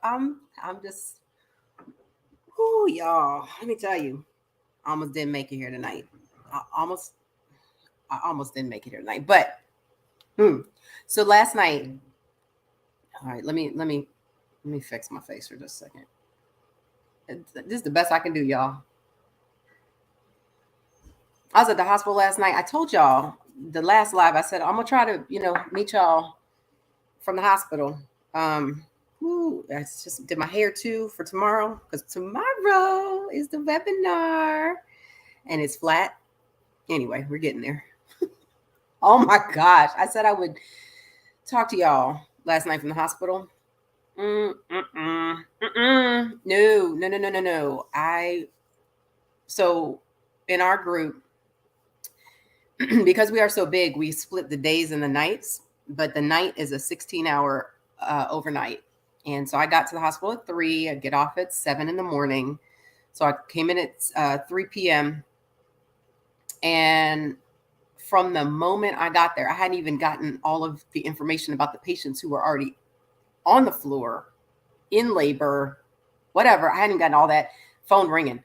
I'm just, whoo, y'all. Let me tell you, I almost didn't make it here tonight. I almost, I almost didn't make it here tonight. But hmm. So last night, all right, let me fix my face for just a second. This is the best I can do, y'all. I was at the hospital last night. I told y'all the last live. I said I'm gonna try to, meet y'all from the hospital. I just did my hair too for tomorrow because tomorrow is the webinar and it's flat. Anyway, we're getting there. Oh my gosh! I said I would talk to y'all last night from the hospital. No, no, no, no, no, no. So in our group, because we are so big, we split the days and the nights, but the night is a 16-hour overnight. And so I got to the hospital at 3. I get off at 7 in the morning. So I came in at 3 p.m. And from the moment I got there, I hadn't even gotten all of the information about the patients who were already on the floor, in labor, whatever. I hadn't gotten all that. Phone ringing.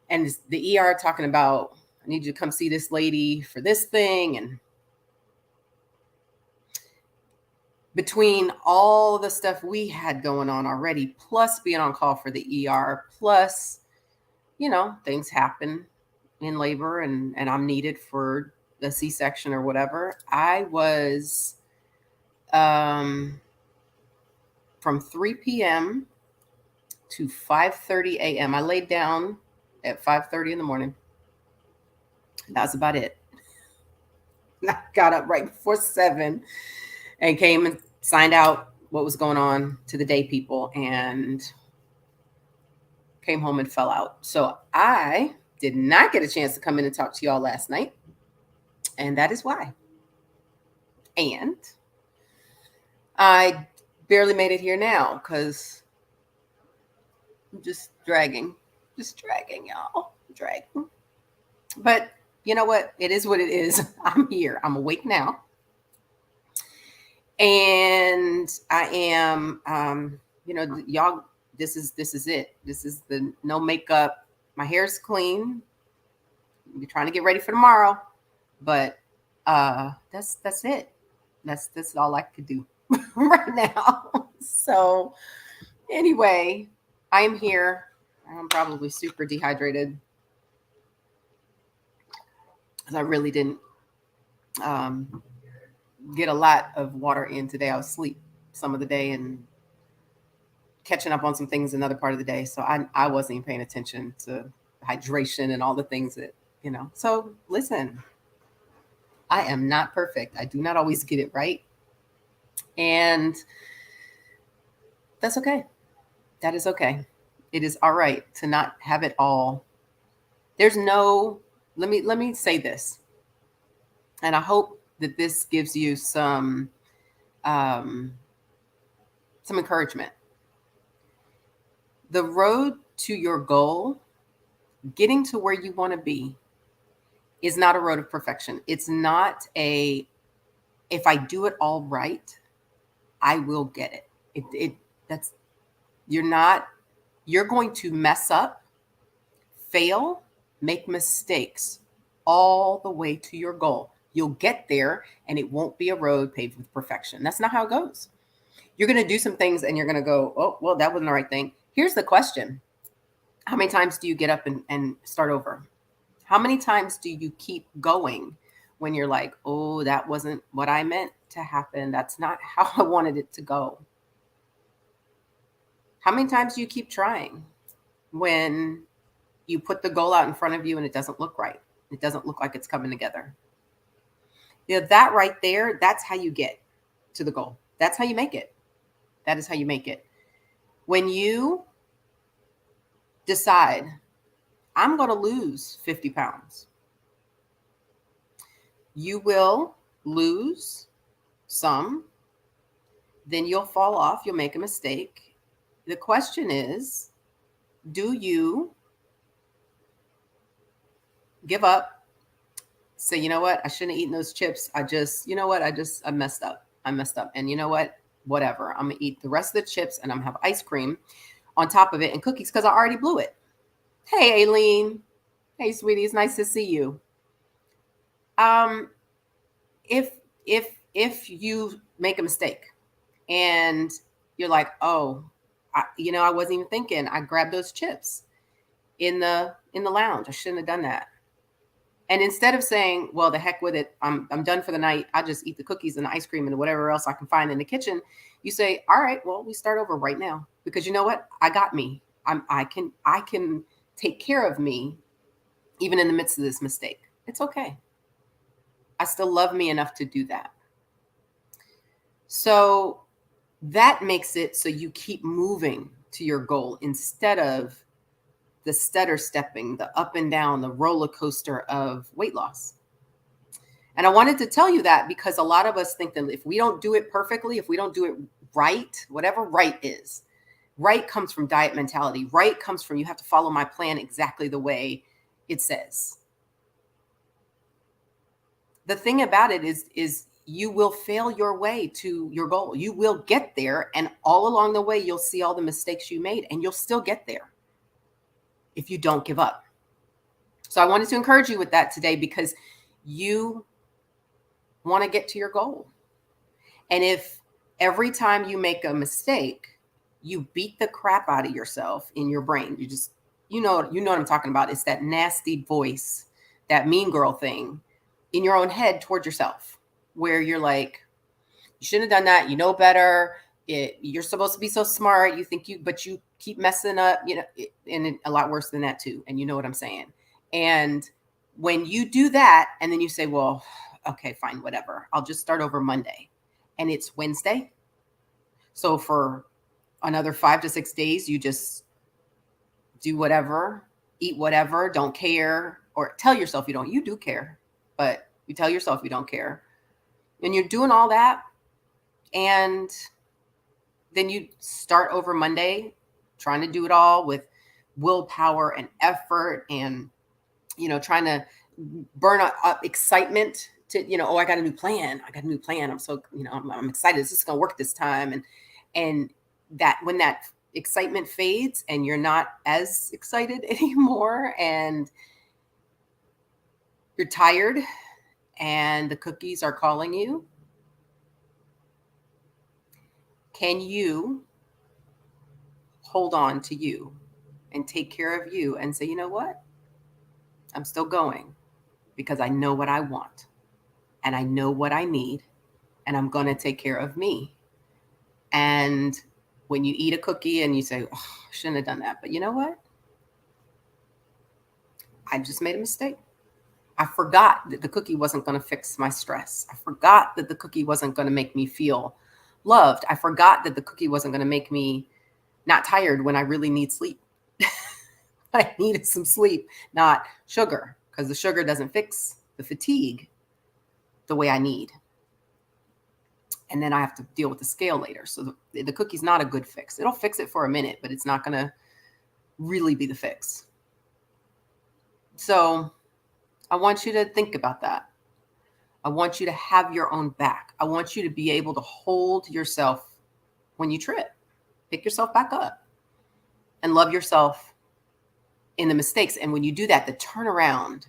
And the ER talking about, I need you to come see this lady for this thing. And between all the stuff we had going on already, plus being on call for the ER, plus, things happen in labor and I'm needed for a C-section or whatever. I was from 3 p.m. to 5:30 a.m. I laid down at 5:30 in the morning. That's about it. I got up right before 7 and came and signed out what was going on to the day people and came home and fell out. So I did not get a chance to come in and talk to y'all last night. And that is why. And I barely made it here now because I'm just dragging, y'all. Dragging. But you know what? It is what it is. I'm here. I'm awake now. And I am, y'all, this is it. This is the no makeup. My hair's clean. We're trying to get ready for tomorrow. But that's it. That's all I could do right now. So anyway, I am here. I'm probably super dehydrated because I really didn't get a lot of water in today. I was asleep some of the day and catching up on some things another part of the day. So I wasn't even paying attention to hydration and all the things that, So listen, I am not perfect. I do not always get it right. And that's okay. That is okay. It is all right to not have it all. There's no, let me say this. And I hope that this gives you some encouragement. The road to your goal, getting to where you want to be, is not a road of perfection. It's not if I do it all right, I will get it. You're going to mess up, fail, make mistakes all the way to your goal. You'll get there and it won't be a road paved with perfection. That's not how it goes. You're going to do some things and you're going to go, oh, well, that wasn't the right thing. Here's the question. How many times do you get up and start over? How many times do you keep going when you're like, oh, that wasn't what I meant to happen? That's not how I wanted it to go. How many times do you keep trying when you put the goal out in front of you and it doesn't look right? It doesn't look like it's coming together. That right there, that's how you get to the goal. That's how you make it. That is how you make it. When you decide, I'm going to lose 50 pounds, you will lose some, then you'll fall off, you'll make a mistake. The question is, do you give up? Say, you know what? I shouldn't have eaten those chips. I messed up. I messed up. And you know what? whatever. I'm going to eat the rest of the chips and I'm going to have ice cream on top of it and cookies because I already blew it. Hey, Aileen. Hey, sweetie. It's nice to see you. If you make a mistake and you're like, oh, I wasn't even thinking. I grabbed those chips in the lounge. I shouldn't have done that. And instead of saying, well, the heck with it, I'm done for the night. I'll just eat the cookies and the ice cream and whatever else I can find in the kitchen. You say, all right, well, we start over right now because you know what? I got me. I can take care of me even in the midst of this mistake. It's okay. I still love me enough to do that. So that makes it so you keep moving to your goal instead of the stutter stepping, the up and down, the roller coaster of weight loss. And I wanted to tell you that because a lot of us think that if we don't do it perfectly, if we don't do it right, whatever right is, right comes from diet mentality. Right comes from you have to follow my plan exactly the way it says. The thing about it is you will fail your way to your goal. You will get there. And all along the way, you'll see all the mistakes you made and you'll still get there if you don't give up. So I wanted to encourage you with that today because you want to get to your goal. And if every time you make a mistake, you beat the crap out of yourself in your brain, you know what I'm talking about. It's that nasty voice, that mean girl thing in your own head towards yourself, where you're like, you shouldn't have done that. You know better. You're supposed to be so smart. But you keep messing up, and a lot worse than that too. And you know what I'm saying? And when you do that, and then you say, well, okay, fine, whatever. I'll just start over Monday. And it's Wednesday. So for another 5 to 6 days, you just do whatever, eat whatever, don't care, or tell yourself you don't. You do care, but you tell yourself you don't care. And you're doing all that. And then you start over Monday trying to do it all with willpower and effort and, trying to burn up excitement to, I got a new plan. I'm so, I'm excited. This is going to work this time. And that when that excitement fades and you're not as excited anymore and you're tired and the cookies are calling you, can you hold on to you and take care of you and say, you know what? I'm still going because I know what I want and I know what I need and I'm going to take care of me. And when you eat a cookie and you say, oh, I shouldn't have done that. But you know what? I just made a mistake. I forgot that the cookie wasn't going to fix my stress. I forgot that the cookie wasn't going to make me feel loved. I forgot that the cookie wasn't going to make me not tired when I really need sleep. I needed some sleep, not sugar, because the sugar doesn't fix the fatigue the way I need. And then I have to deal with the scale later. So the cookie's not a good fix. It'll fix it for a minute, but it's not going to really be the fix. So I want you to think about that. I want you to have your own back. I want you to be able to hold yourself when you trip. Pick yourself back up and love yourself in the mistakes. And when you do that, the turnaround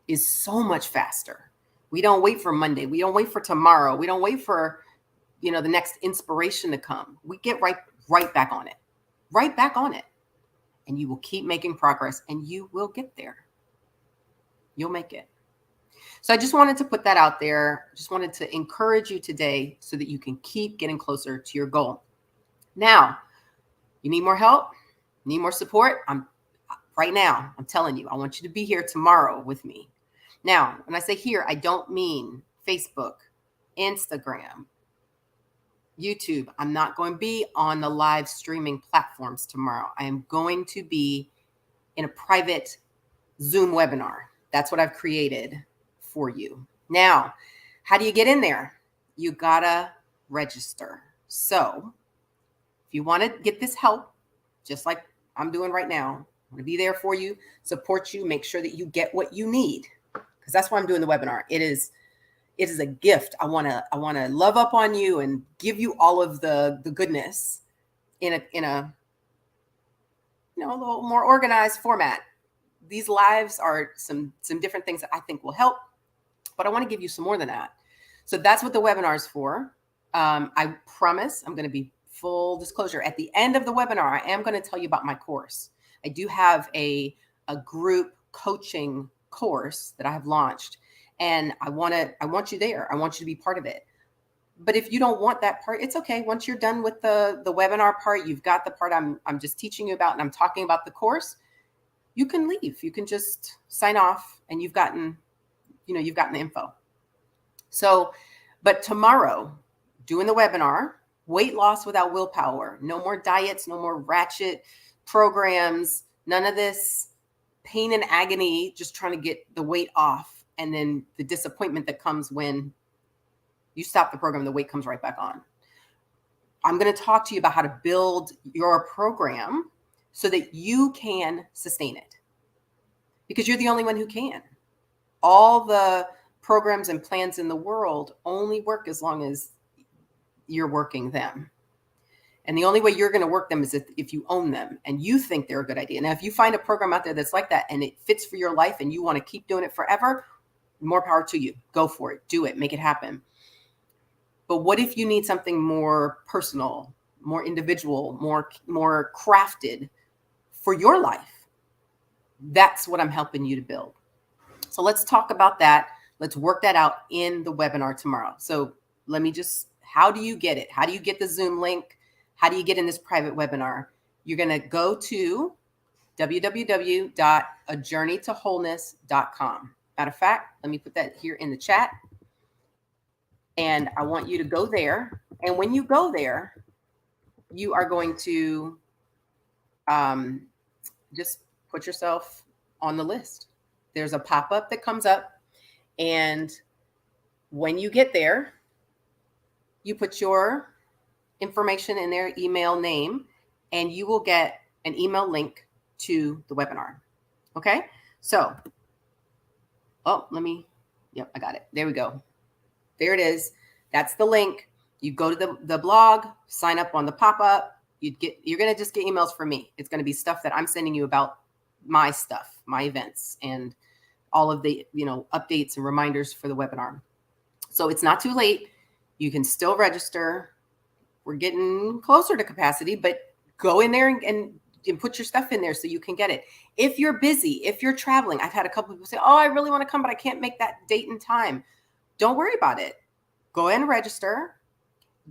is so much faster. We don't wait for Monday. We don't wait for tomorrow. We don't wait for, the next inspiration to come. We get right back on it. And you will keep making progress and you will get there. You'll make it. So I just wanted to put that out there. Just wanted to encourage you today so that you can keep getting closer to your goal. Now, you need more help? Need more support? Right now, I'm telling you, I want you to be here tomorrow with me. Now, when I say here, I don't mean Facebook, Instagram, YouTube. I'm not going to be on the live streaming platforms tomorrow. I am going to be in a private Zoom webinar. That's what I've created for you. Now, how do you get in there? You gotta register. So if you want to get this help, just like I'm doing right now, I'm going to be there for you, support you, make sure that you get what you need. Because that's why I'm doing the webinar. It is It is a gift. I want to love up on you and give you all of the goodness in a a little more organized format. These lives are some different things that I think will help, but I want to give you some more than that. So that's what the webinar is for. I promise I'm going to be full disclosure. At the end of the webinar, I am going to tell you about my course. I do have a group coaching course that I have launched, and I want you there. I want you to be part of it. But if you don't want that part, it's okay. Once you're done with the webinar part, you've got the part I'm just teaching you about, and I'm talking about the course, you can leave. You can just sign off, and you've gotten the info. So, but tomorrow, doing the webinar, Weight Loss Without Willpower. No more diets, no more ratchet programs, none of this pain and agony, just trying to get the weight off, and then the disappointment that comes when you stop the program, the weight comes right back on. I'm going to talk to you about how to build your program so that you can sustain it, because you're the only one who can. All the programs and plans in the world only work as long as you're working them. And the only way you're going to work them is if you own them and you think they're a good idea. Now, if you find a program out there that's like that and it fits for your life and you want to keep doing it forever, more power to you. Go for it. Do it. Make it happen. But what if you need something more personal, more individual, more crafted for your life? That's what I'm helping you to build. So let's talk about that. Let's work that out in the webinar tomorrow. So how do you get it? How do you get the Zoom link? How do you get in this private webinar? You're going to go to www.ajourneytowholeness.com. Matter of fact, let me put that here in the chat. And I want you to go there. And when you go there, you are going to just put yourself on the list. There's a pop-up that comes up. And when you get there, you put your information in their email name, and you will get an email link to the webinar. Okay? So, I got it. There we go. There it is. That's the link. You go to the blog, sign up on the pop-up. You're going to just get emails from me. It's going to be stuff that I'm sending you about my stuff, my events, and all of the, updates and reminders for the webinar. So it's not too late. You can still register. We're getting closer to capacity, but go in there and put your stuff in there so you can get it. If you're busy, if you're traveling, I've had a couple of people say, oh, I really want to come, but I can't make that date and time. Don't worry about it. Go ahead and register,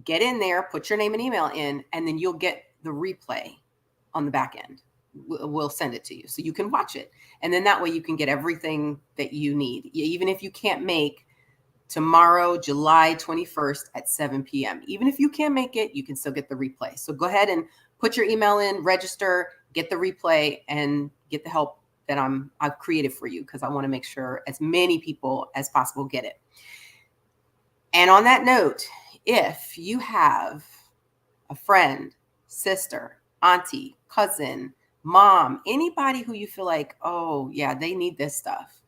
get in there, put your name and email in, and then you'll get the replay on the back end. We'll send it to you so you can watch it. And then that way you can get everything that you need. Even if you can't make tomorrow, July 21st at 7 p.m. Even if you can't make it, you can still get the replay. So go ahead and put your email in, register, get the replay, and get the help that I've created for you, because I want to make sure as many people as possible get it. And on that note, if you have a friend, sister, auntie, cousin, mom, anybody who you feel like, oh yeah, they need this stuff,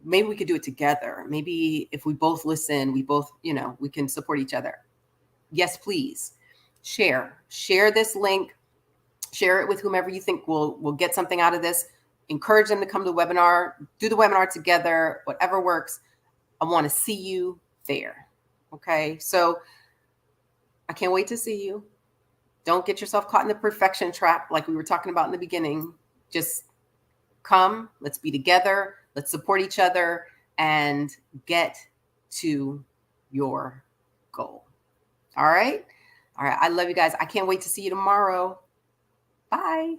maybe we could do it together. Maybe if we both listen, we both, we can support each other. Yes, please share this link, share it with whomever you think will get something out of this. Encourage them to come to the webinar, do the webinar together, whatever works. I want to see you there. Okay. So I can't wait to see you. Don't get yourself caught in the perfection trap like we were talking about in the beginning. Just come, let's be together, let's support each other and get to your goal. All right. I love you guys. I can't wait to see you tomorrow. Bye.